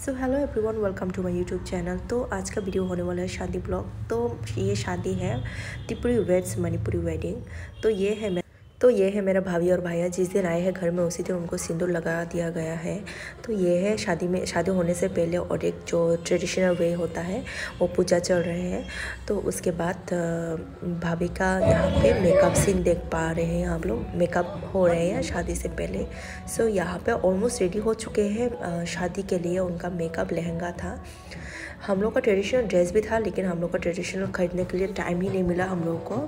So hello everyone, welcome to my YouTube channel. तो आज का वीडियो होने वाला है शादी ब्लॉग। तो ये शादी है त्रिपुरी वेड्स मणिपुरी वेडिंग। तो ये है मेरा भाभी और भैया जिस दिन आए हैं घर में उसी दिन उनको सिंदूर लगा दिया गया है। तो ये है शादी होने से पहले और एक जो ट्रेडिशनल वे होता है वो पूजा चल रहे हैं। तो उसके बाद भाभी का यहाँ पे मेकअप सीन देख पा रहे हैं आप लोग। मेकअप हो रहे हैं शादी से पहले। सो यहाँ पे ऑलमोस्ट रेडी हो चुके हैं शादी के लिए। उनका मेकअप लहंगा था, हम लोग का ट्रेडिशनल ड्रेस भी था, लेकिन हम लोग का ट्रेडिशनल खरीदने के लिए टाइम ही नहीं मिला हम लोग को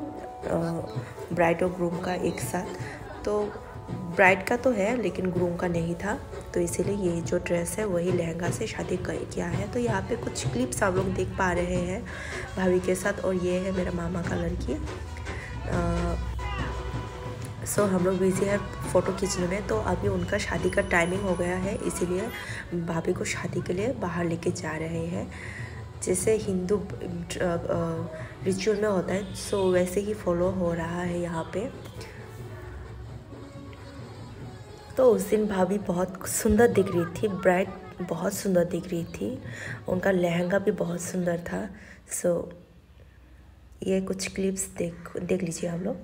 ब्राइड और ग्रूम का एक साथ। तो ब्राइड का तो है लेकिन ग्रूम का नहीं था, तो इसीलिए ये जो ड्रेस है वही लहंगा से शादी किया है। तो यहाँ पे कुछ क्लिप्स आप लोग देख पा रहे हैं भाभी के साथ। और ये है मेरा मामा का लड़की। सो हम लोग बिजी है फ़ोटो खींचने में। तो अभी उनका शादी का टाइमिंग हो गया है, इसीलिए भाभी को शादी के लिए बाहर लेके जा रहे हैं। जैसे हिंदू रिचुअल में होता है सो वैसे ही फॉलो हो रहा है यहाँ पे। तो उस दिन भाभी बहुत सुंदर दिख रही थी, ब्राइड बहुत सुंदर दिख रही थी, उनका लहंगा भी बहुत सुंदर था। सो ये कुछ क्लिप्स देख लीजिए आप लोग।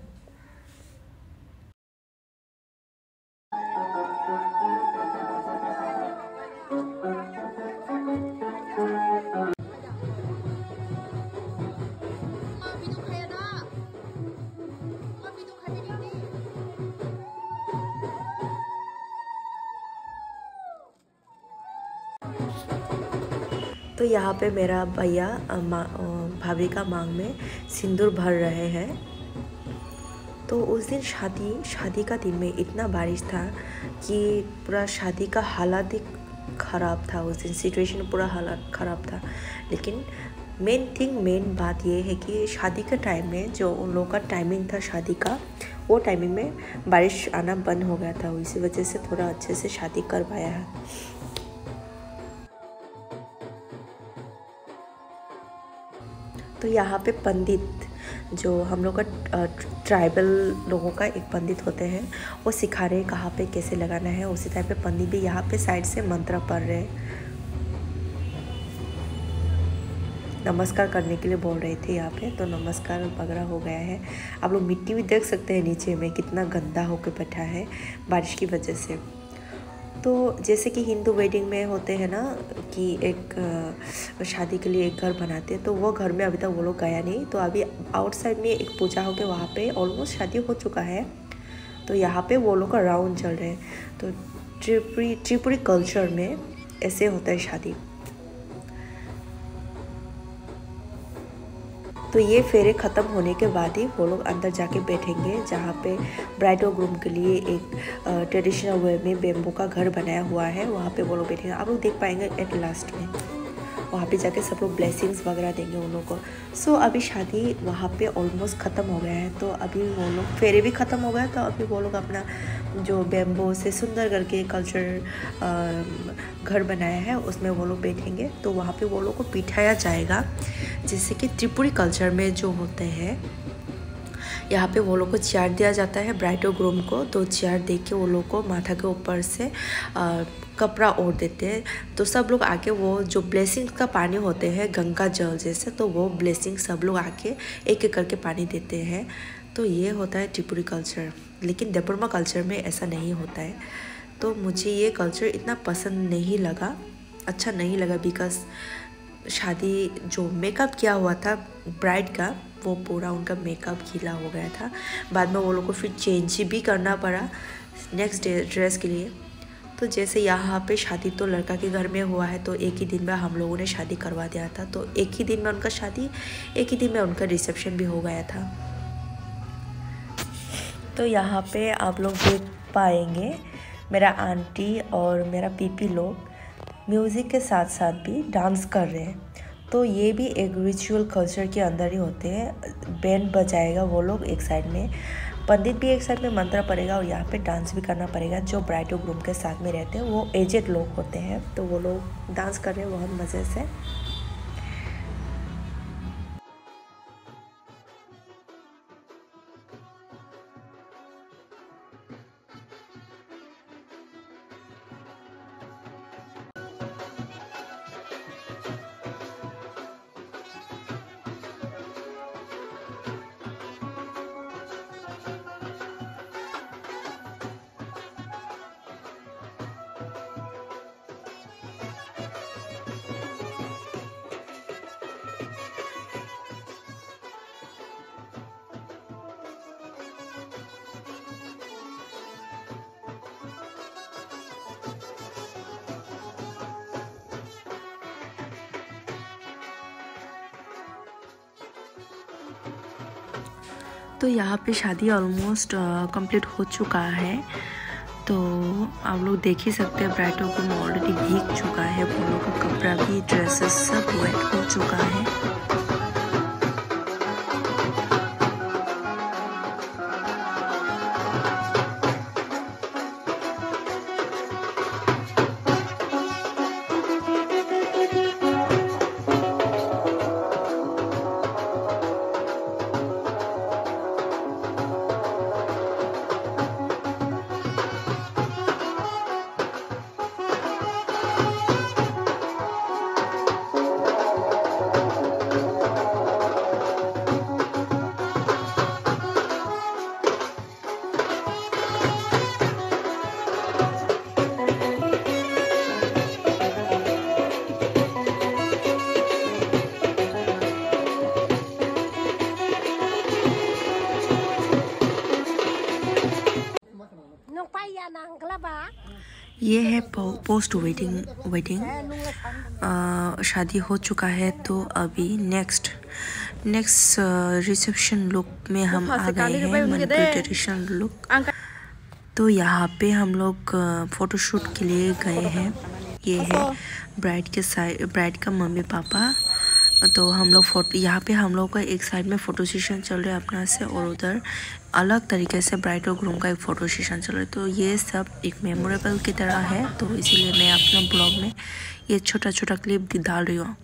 तो यहाँ पे मेरा भैया भाभी का मांग में सिंदूर भर रहे हैं। तो उस दिन शादी का दिन में इतना बारिश था कि पूरा शादी का हालात ही ख़राब था। उस दिन सिचुएशन पूरा हालात ख़राब था। लेकिन मेन बात ये है कि शादी के टाइम में जो उन लोगों का टाइमिंग था शादी का, वो टाइमिंग में बारिश आना बंद हो गया था। इसी वजह से थोड़ा अच्छे से शादी कर पाया है। तो यहाँ पे पंडित जो हम लोग का ट्राइबल लोगों का एक पंडित होते हैं, वो सिखा रहे हैं कहाँ पे कैसे लगाना है। उसी टाइप पे पंडित भी यहाँ पे साइड से मंत्र पढ़ रहे हैं, नमस्कार करने के लिए बोल रहे थे यहाँ पे। तो नमस्कार वगैरह हो गया है। आप लोग मिट्टी भी देख सकते हैं नीचे में कितना गंदा होकर बैठा है बारिश की वजह से। तो जैसे कि हिंदू वेडिंग में होते हैं ना कि एक शादी के लिए एक घर बनाते हैं, तो वो घर में अभी तक वो लोग गया नहीं। तो अभी आउटसाइड में एक पूजा होकर वहाँ पे ऑलमोस्ट शादी हो चुका है। तो यहाँ पे वो लोग का राउंड चल रहे हैं। तो त्रिपुरी कल्चर में ऐसे होता है शादी। तो ये फेरे ख़त्म होने के बाद ही वो लोग अंदर जाके बैठेंगे, जहाँ पे ब्राइड और ग्रूम के लिए एक ट्रेडिशनल वे में बेम्बू का घर बनाया हुआ है, वहाँ पे वो लोग बैठेंगे। आप लोग देख पाएंगे एट लास्ट में वहाँ पे जाके सब लोग ब्लेसिंग्स वगैरह देंगे उन लोगों को। सो अभी शादी वहाँ पे ऑलमोस्ट ख़त्म हो गया है। तो अभी वो लोग फेरे भी ख़त्म हो गया। तो अभी वो लोग अपना जो बेम्बो से सुंदर करके कल्चर घर बनाया है उसमें वो लोग बैठेंगे। तो वहाँ पे वो लोग को बिठाया जाएगा, जैसे कि त्रिपुरी कल्चर में जो होते हैं। यहाँ पे वो लोग को चेयर दिया जाता है ब्राइड और ग्रूम को। तो चेयर दे के वो लोग को माथा के ऊपर से कपड़ा ओढ़ देते हैं। तो सब लोग आके वो जो ब्लेसिंग का पानी होते हैं गंगा जल जैसे, तो वो ब्लेसिंग सब लोग आके एक एक करके पानी देते हैं। तो ये होता है त्रिपुरी कल्चर। लेकिन देवबर्मा कल्चर में ऐसा नहीं होता है। तो मुझे ये कल्चर इतना पसंद नहीं लगा, अच्छा नहीं लगा। बिकॉज शादी जो मेकअप किया हुआ था ब्राइड का, वो पूरा उनका मेकअप गीला हो गया था। बाद में वो लोग को फिर चेंज भी करना पड़ा नेक्स्ट डे ड्रेस के लिए। तो जैसे यहाँ पे शादी तो लड़का के घर में हुआ है, तो एक ही दिन में हम लोगों ने शादी करवा दिया था। तो एक ही दिन में उनका शादी, एक ही दिन में उनका रिसेप्शन भी हो गया था। तो यहाँ पे आप लोग देख पाएंगे मेरा आंटी और मेरा पीपी लोग म्यूज़िक के साथ साथ भी डांस कर रहे हैं। तो ये भी एक रिचुअल कल्चर के अंदर ही होते हैं। बैंड बजाएगा वो लोग एक साइड में, पंडित भी एक साइड में मंत्र पड़ेगा, और यहाँ पे डांस भी करना पड़ेगा। जो ब्राइड और ग्रूम के साथ में रहते हैं वो एजेड लोग होते हैं, तो वो लोग डांस कर रहे हैं बहुत मज़े से। तो यहाँ पे शादी ऑलमोस्ट कंप्लीट हो चुका है। तो आप लोग देख ही सकते हैं ब्राइड और ग्रूम ऑलरेडी भीग चुका है, वो लोग का कपड़ा भी, ड्रेसेस सब वेट हो चुका है। ये है पोस्ट वेडिंग शादी हो चुका है। तो अभी नेक्स्ट रिसेप्शन लुक में हम आ गए हैं, मणिपुरी ट्रेडिशनल लुक। तो यहाँ पे हम लोग फ़ोटोशूट के लिए गए हैं। ये है ब्राइड का मम्मी पापा। तो हम लोग यहाँ पे हम लोग का एक साइड में फ़ोटो सेशन चल रहा है अपना से, और उधर अलग तरीके से ब्राइड और ग्रूम का एक फ़ोटो सेशन चल रहा है। तो ये सब एक मेमोरेबल की तरह है, तो इसीलिए मैं अपना ब्लॉग में ये छोटा छोटा क्लिप डाल रही हूँ।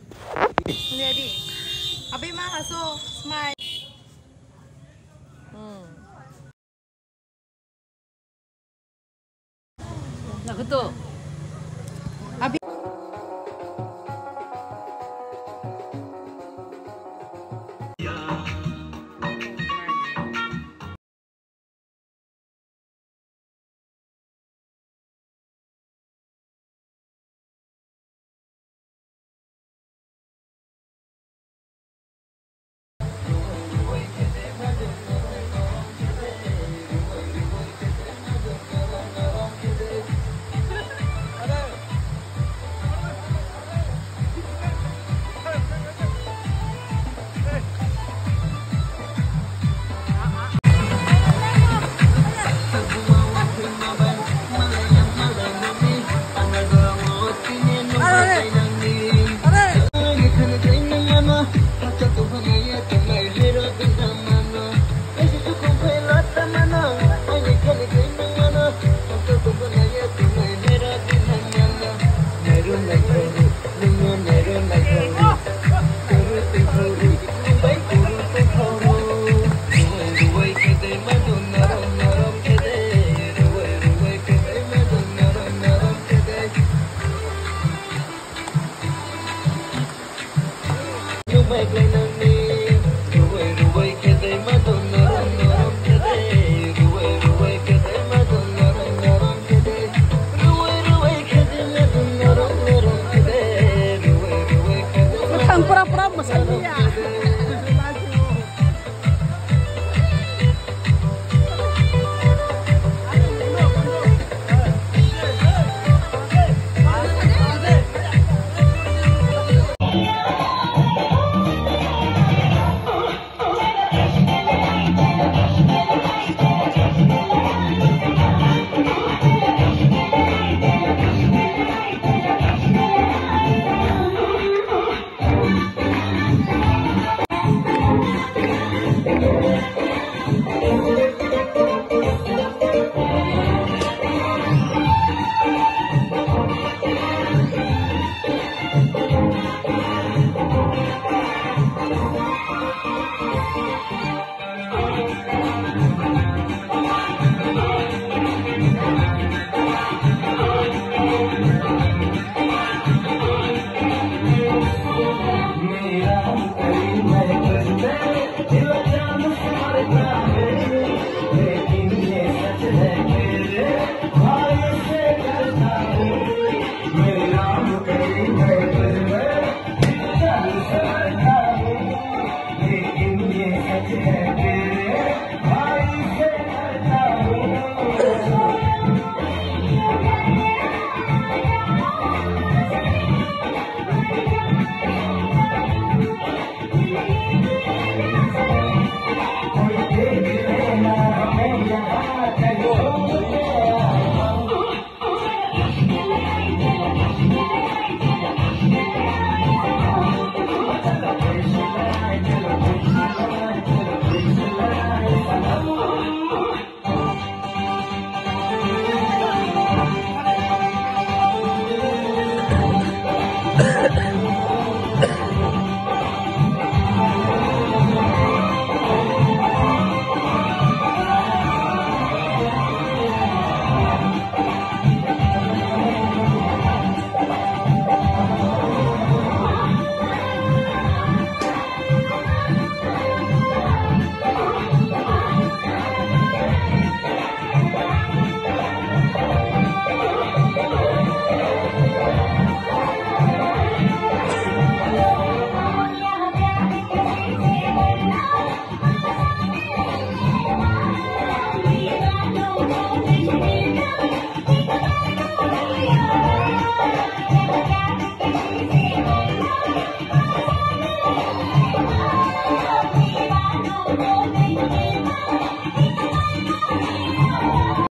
है।